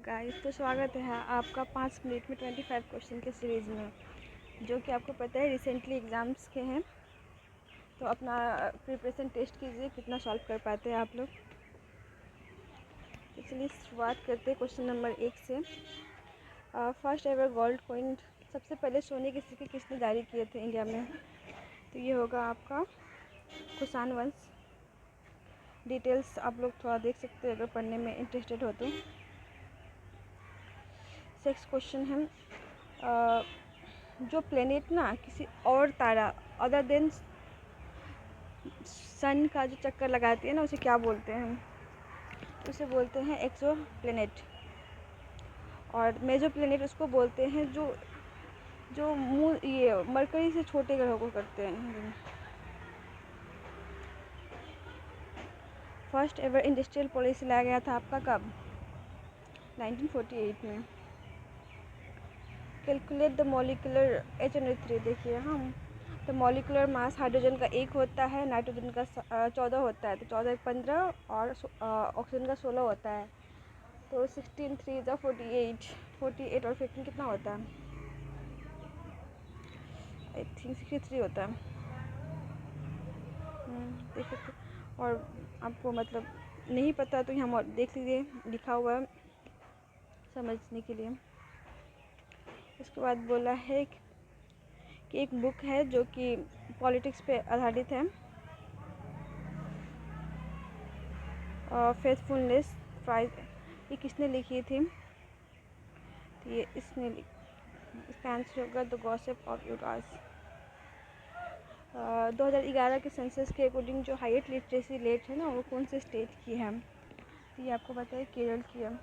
Guys, तो स्वागत है आपका 5 मिनट में 25 क्वेश्चन के सीरीज़ में, जो कि आपको पता है रिसेंटली एग्ज़ाम्स के हैं। तो अपना प्रिपरेशन टेस्ट कीजिए, कितना सॉल्व कर पाते हैं आप लोग। इसलिए शुरुआत करते हैं क्वेश्चन नंबर 1 से। फर्स्ट एवर गोल्ड कॉइन, सबसे पहले सोने के सिक्के किसने जारी किए थे इंडिया में? तो ये होगा आपका कुषाण वंश। डिटेल्स आप लोग थोड़ा देख सकते हैं अगर पढ़ने में इंटरेस्टेड हो तो। नेक्स्ट क्वेश्चन है, जो प्लेनेट ना किसी और तारा अदर देन सन का जो चक्कर लगाती है ना, उसे क्या बोलते हैं? उसे बोलते हैं एक्सो प्लेनेट। और मेजो प्लेनेट उसको बोलते हैं जो जो मून ये मरकरी से छोटे ग्रहों को करते हैं। फर्स्ट एवर इंडस्ट्रियल पॉलिसी लाया गया था आपका कब? 1948 में। Calculate the molecular HNO3। देखिए हम तो मॉलिक्यूलर मास हाइड्रोजन का 1 होता है, नाइट्रोजन का 14 होता है, तो 14 15 और ऑक्सीजन का 16 होता है। तो 16 3 ज़ा 48 और 15 कितना होता है? आई थिंक 63 होता है। देख सकते। और आपको मतलब नहीं पता तो यहाँ देख लीजिए, लिखा हुआ है समझने के लिए। उसके बाद बोला है कि एक बुक है जो कि पॉलिटिक्स पे आधारित है, फेथफुलनेस प्राइज। ये किसने लिखी थी? तो ये इसका आंसर होगा द गॉसिप ऑफ यूटास। 2011 के सेंसस के अकॉर्डिंग जो हाईएस्ट लिटरेसी रेट है ना, वो कौन से स्टेट की है? तो ये आपको पता है केरल की है।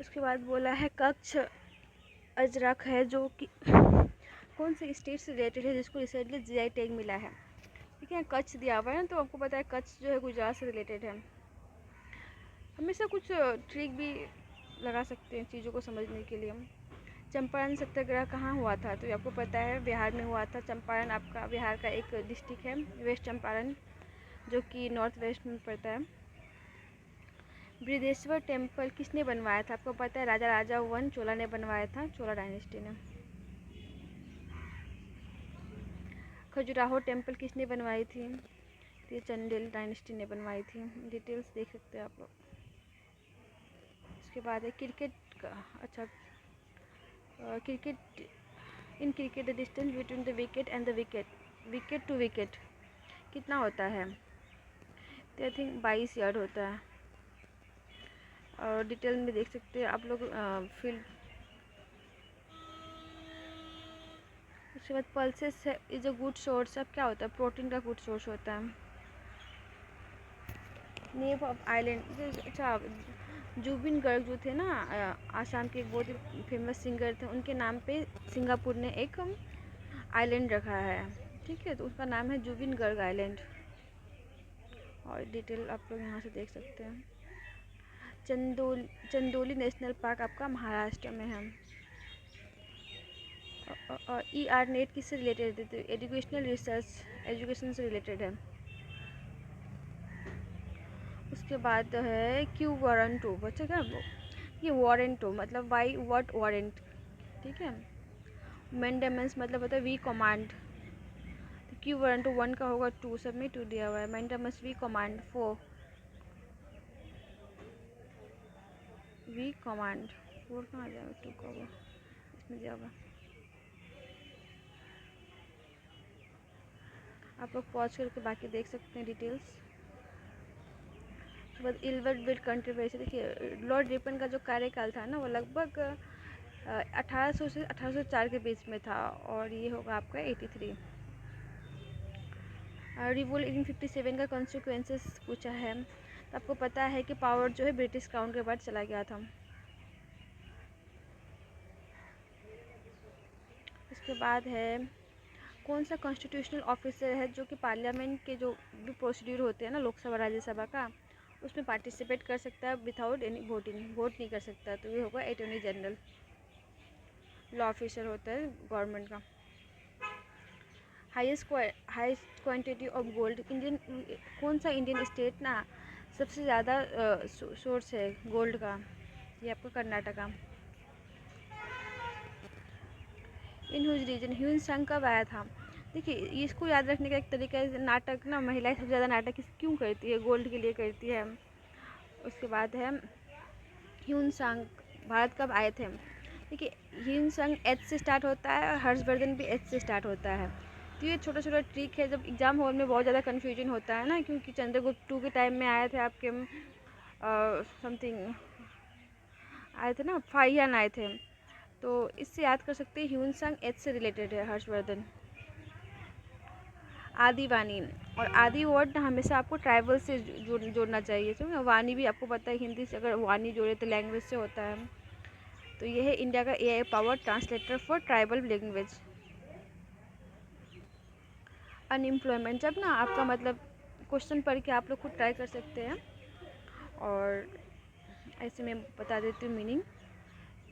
उसके बाद बोला है कच्छ अजरक है जो कि कौन से स्टेट से रिलेटेड है जिसको रिसेंटली जीआई टैग मिला है? ठीक है, कच्छ दिया हुआ है ना, तो आपको पता है कच्छ जो है गुजरात से रिलेटेड है। हमेशा कुछ ट्रिक भी लगा सकते हैं चीज़ों को समझने के लिए। चंपारण सत्याग्रह कहाँ हुआ था? तो आपको पता है बिहार में हुआ था। चंपारण आपका बिहार का एक डिस्ट्रिक्ट है, वेस्ट चंपारण, जो कि नॉर्थ वेस्ट में पड़ता है। बृहदेश्वर टेम्पल किसने बनवाया था? आपको पता है राजा राजा वन चोला ने बनवाया था, चोला डायनेस्टी ने। खजुराहो टेम्पल किसने बनवाई थी? तो ये चंदेल डायनेस्टी ने बनवाई थी। डिटेल्स देख सकते हैं आप लोग। उसके बाद है क्रिकेट का। अच्छा, cricket in cricket the distance between the wicket and the wicket to wicket कितना होता है? तो आई थिंक 22 यार्ड होता है। और डिटेल में देख सकते हैं आप लोग फील्ड। उसके बाद pulses is a good source. अब क्या होता है? प्रोटीन का गुड सोर्स होता है। Name of island. अच्छा, जुबिन गर्ग जो थे ना, आसाम के एक बहुत ही फेमस सिंगर थे, उनके नाम पे सिंगापुर ने एक आइलैंड रखा है। ठीक है, तो उसका नाम है जुबिन गर्ग आइलैंड। और डिटेल आप लोग यहाँ से देख सकते हैं। चंदोली नेशनल पार्क आपका महाराष्ट्र में है। और ERNET किससे रिलेटेड है? तो एजुकेशनल रिसर्च, एजुकेशन से रिलेटेड है। उसके बाद है क्यू वारंटो। बच्चा क्या वो? ये वारंटो मतलब वाई व्हाट वारंट। ठीक है, मेंडेमेंस मतलब होता है वी कमांड। तो क्यू वारंटो 1 का होगा 2, सब में 2 दिया हुआ है। मेंडेमेंस वी कमांड 4, वी कमांड 4 कहाँ आ जाएगा? 2 का होगा, इसमें दिया हुआ। आप लोग पॉज करके बाकी देख सकते हैं डिटेल्स। उसके बाद इल्बर्ट बिल कंट्रोवर्सी। देखिए, लॉर्ड रिपन का जो कार्यकाल था ना, वो लगभग 1800 से 1804 के बीच में था, और ये होगा आपका 83। रिवोल्ट 1857 का कॉन्सिक्वेंसेस पूछा है। तो आपको पता है कि पावर जो है ब्रिटिश क्राउन के बाद चला गया था। इसके बाद है कौन सा कॉन्स्टिट्यूशनल ऑफिसर है जो कि पार्लियामेंट के जो भी प्रोसीड्यूर होते हैं ना, लोकसभा राज्यसभा का, उसमें पार्टिसिपेट कर सकता है विदाउट एनी वोटिंग, वोट नहीं कर सकता? तो ये होगा अटॉर्नी जनरल, लॉ ऑफिसर होता है गवर्नमेंट का। Highest quantity of gold Indian, कौन सा इंडियन स्टेट ना सबसे ज़्यादा सोर्स है गोल्ड का, ये आपका कर्नाटका। इन हुज रीजन ह्यून-सांग कब आया था? देखिए, इसको याद रखने का एक तरीका है, नाटक ना, महिलाएं सबसे ज़्यादा नाटक क्यों करती है? गोल्ड के लिए करती है। उसके बाद है ह्यून-सांग भारत कब आए थे? देखिए, ह्यून-सांग एच से स्टार्ट होता है और हर्षवर्धन भी एच से स्टार्ट होता है। तो ये छोटा छोटा ट्रिक है, जब एग्ज़ाम हॉल में बहुत ज़्यादा कन्फ्यूजन होता है ना, क्योंकि चंद्रगुप्त टू के टाइम में आए थे आपके समथिंग आए थे ना, फाहियान आए थे, तो इससे याद कर सकते हैं ह्यून-सांग एच से रिलेटेड है, हर्षवर्धन। आदि वाणी, और आदि वर्ड ना हमेशा आपको ट्राइबल से जोड़ना चाहिए। तो वाणी भी आपको पता है, हिंदी से अगर वाणी जोड़े तो लैंग्वेज से होता है। तो ये है इंडिया का AI power translator for tribal language. Unemployment, जब ना आपका मतलब क्वेश्चन पढ़ के आप लोग खुद ट्राई कर सकते हैं, और ऐसे मैं बता देती हूँ मीनिंग,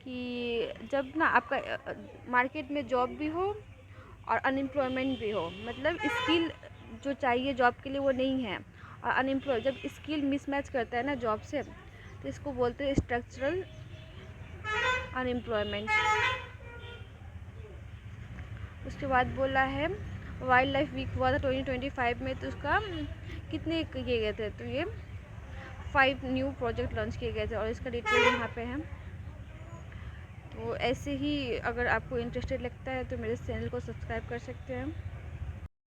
कि जब ना आपका मार्केट में जॉब भी हो और अनएम्प्लॉयमेंट भी हो, मतलब स्किल जो चाहिए जॉब के लिए वो नहीं है, और अनएम्प्लॉय जब स्किल मिसमैच करता है ना जॉब से, तो इसको बोलते हैं स्ट्रक्चरल अनएम्प्लॉयमेंट। उसके बाद बोला है वाइल्ड लाइफ वीक हुआ था 2025 में, तो उसका कितने किए गए थे? तो ये 5 न्यू प्रोजेक्ट लॉन्च किए गए थे, और इसका डिटेल यहाँ पे है। तो ऐसे ही अगर आपको इंटरेस्टेड लगता है तो मेरे चैनल को सब्सक्राइब कर सकते हैं।